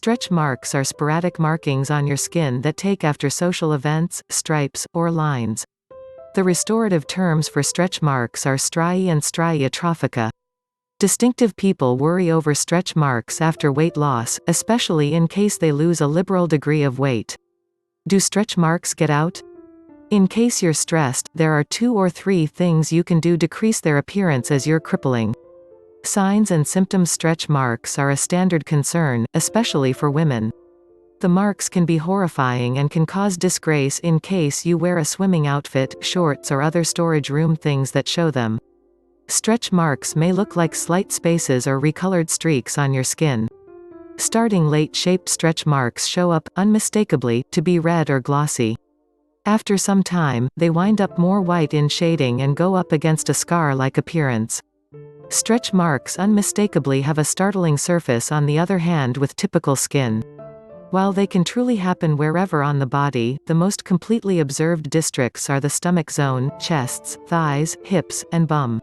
Stretch marks are sporadic markings on your skin that take after social events, stripes, or lines. The restorative terms for stretch marks are striae and striae atrophica. Distinctive people worry over stretch marks after weight loss, especially in case they lose a liberal degree of weight. Do stretch marks get out? In case you're stressed, there are 2 or 3 things you can do to decrease their appearance as you're crippling. Signs and symptoms. Stretch marks are a standard concern, especially for women. The marks can be horrifying and can cause disgrace in case you wear a swimming outfit, shorts or other storage room things that show them. Stretch marks may look like slight spaces or recolored streaks on your skin. Starting late, shaped stretch marks show up, unmistakably, to be red or glossy. After some time, they wind up more white in shading and go up against a scar-like appearance. Stretch marks unmistakably have a startling surface on the other hand with typical skin. While they can truly happen wherever on the body, the most completely observed districts are the stomach zone, chests, thighs, hips, and bum.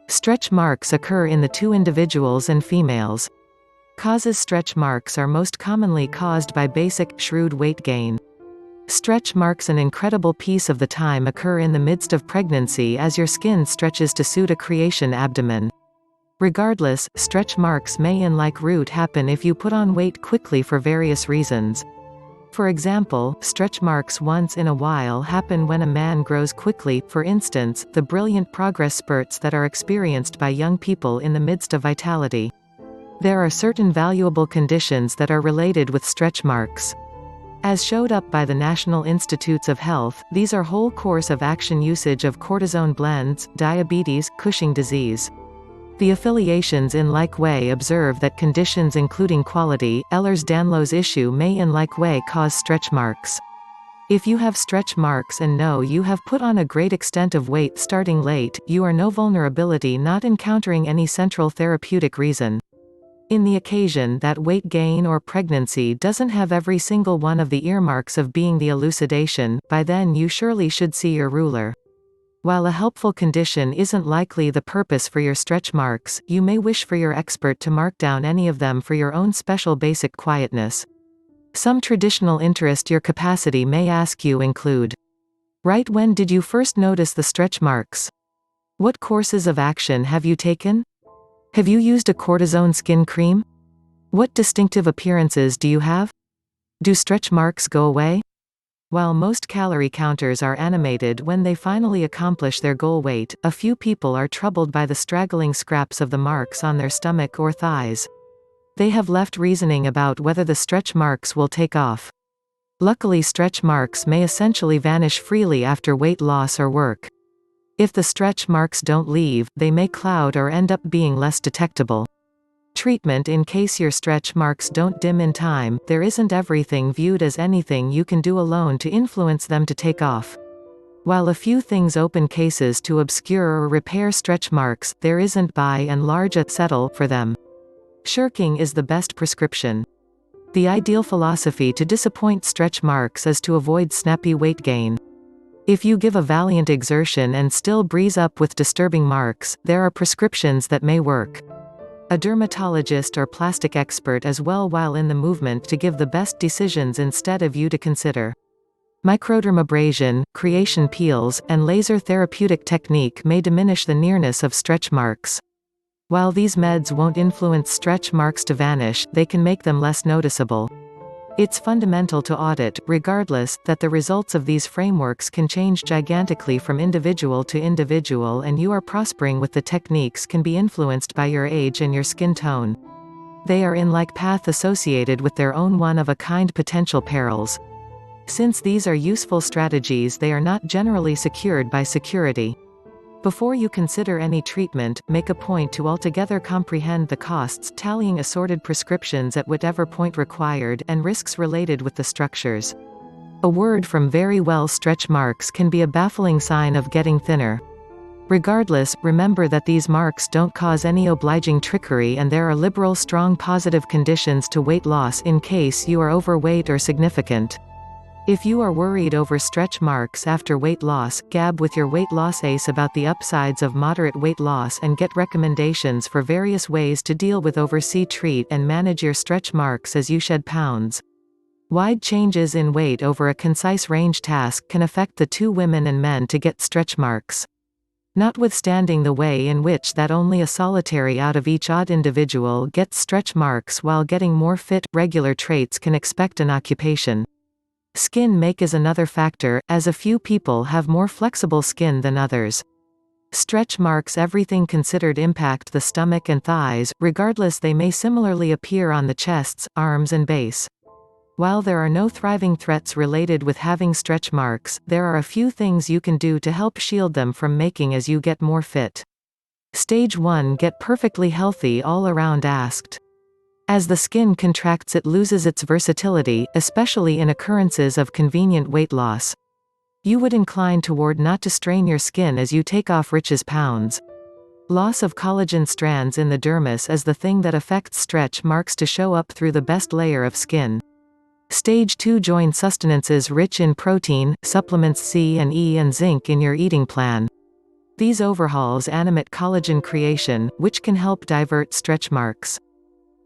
Stretch marks occur in the 2 individuals and females. Causes. Stretch marks are most commonly caused by basic, shrewd weight gain. Stretch marks an incredible piece of the time occur in the midst of pregnancy as your skin stretches to suit a creation abdomen. Regardless, stretch marks may in like root happen if you put on weight quickly for various reasons. For example, stretch marks once in a while happen when a man grows quickly, for instance, the brilliant progress spurts that are experienced by young people in the midst of vitality. There are certain valuable conditions that are related with stretch marks. As showed up by the National Institutes of Health, these are whole course of action usage of cortisone blends, diabetes, Cushing disease. The affiliations in like way observe that conditions including quality, Ehlers-Danlos issue may in like way cause stretch marks. If you have stretch marks and know you have put on a great extent of weight starting late, you are no vulnerability not encountering any central therapeutic reason. In the occasion that weight gain or pregnancy doesn't have every single one of the earmarks of being the elucidation, by then you surely should see your ruler. While a helpful condition isn't likely the purpose for your stretch marks, you may wish for your expert to mark down any of them for your own special basic quietness. Some traditional interest your capacity may ask you include: right when did you first notice the stretch marks? What courses of action have you taken? Have you used a cortisone skin cream? What distinctive appearances do you have? Do stretch marks go away? While most calorie counters are animated when they finally accomplish their goal weight, a few people are troubled by the straggling scraps of the marks on their stomach or thighs. They have left reasoning about whether the stretch marks will take off. Luckily, stretch marks may essentially vanish freely after weight loss or work. If the stretch marks don't leave, they may cloud or end up being less detectable. Treatment. In case your stretch marks don't dim in time, there isn't everything viewed as anything you can do alone to influence them to take off. While a few things open cases to obscure or repair stretch marks, there isn't by and large a settle for them. Shirking is the best prescription. The ideal philosophy to disappoint stretch marks is to avoid snappy weight gain. If you give a valiant exertion and still breeze up with disturbing marks, there are prescriptions that may work. A dermatologist or plastic expert as well while in the movement to give the best decisions instead of you to consider. Microdermabrasion, creation peels, and laser therapeutic technique may diminish the nearness of stretch marks. While these meds won't influence stretch marks to vanish, they can make them less noticeable. It's fundamental to audit, regardless, that the results of these frameworks can change gigantically from individual to individual, and you are prospering with the techniques can be influenced by your age and your skin tone. They are in like path associated with their own one-of-a-kind potential perils. Since these are useful strategies, they are not generally secured by security. Before you consider any treatment, make a point to altogether comprehend the costs, tallying assorted prescriptions at whatever point required, and risks related with the structures. A word from very well stretch marks can be a baffling sign of getting thinner. Regardless, remember that these marks don't cause any obliging trickery, and there are liberal strong positive conditions to weight loss in case you are overweight or significant. If you are worried over stretch marks after weight loss, gab with your weight loss ace about the upsides of moderate weight loss and get recommendations for various ways to deal with oversee treat and manage your stretch marks as you shed pounds. Wide changes in weight over a concise range task can affect the two women and men to get stretch marks. Notwithstanding the way in which that only a solitary out of each odd individual gets stretch marks while getting more fit, regular traits can expect an occupation. Skin make is another factor, as a few people have more flexible skin than others. Stretch marks everything considered impact the stomach and thighs, regardless they may similarly appear on the chests, arms and base. While there are no thriving threats related with having stretch marks, there are a few things you can do to help shield them from making as you get more fit. Stage 1 Get perfectly healthy all around asked. As the skin contracts it loses its versatility, especially in occurrences of convenient weight loss. You would incline toward not to strain your skin as you take off Rich's pounds. Loss of collagen strands in the dermis is the thing that affects stretch marks to show up through the best layer of skin. Stage 2 Join sustenances rich in protein, supplements C and E and zinc in your eating plan. These overhauls animate collagen creation, which can help divert stretch marks.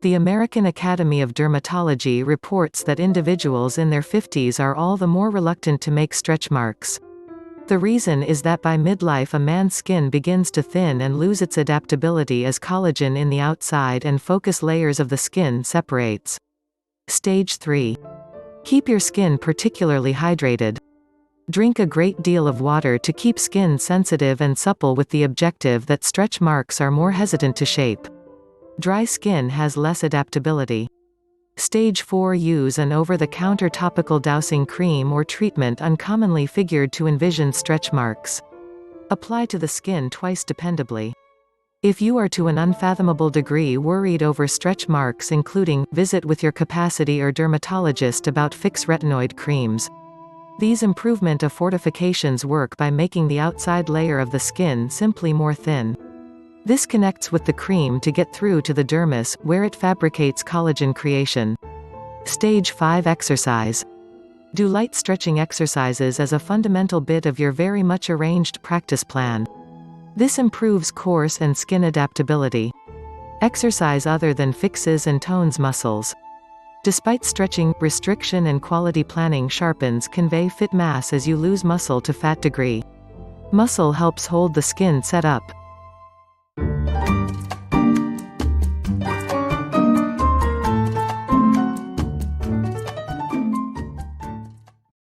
The American Academy of Dermatology reports that individuals in their 50s are all the more reluctant to make stretch marks. The reason is that by midlife a man's skin begins to thin and lose its adaptability as collagen in the outside and focus layers of the skin separates. Stage 3. Keep your skin particularly hydrated. Drink a great deal of water to keep skin sensitive and supple with the objective that stretch marks are more hesitant to shape. Dry skin has less adaptability. Stage 4 Use an over-the-counter topical dousing cream or treatment uncommonly figured to envision stretch marks. Apply to the skin twice dependably. If you are to an unfathomable degree worried over stretch marks including, visit with your capacity or dermatologist about fix retinoid creams. These improvement of fortifications work by making the outside layer of the skin simply more thin. This connects with the cream to get through to the dermis, where it fabricates collagen creation. Stage 5 Exercise. Do light stretching exercises as a fundamental bit of your very much arranged practice plan. This improves course and skin adaptability. Exercise other than fixes and tones muscles. Despite stretching, restriction and quality planning sharpens convey fit mass as you lose muscle to fat degree. Muscle helps hold the skin set up,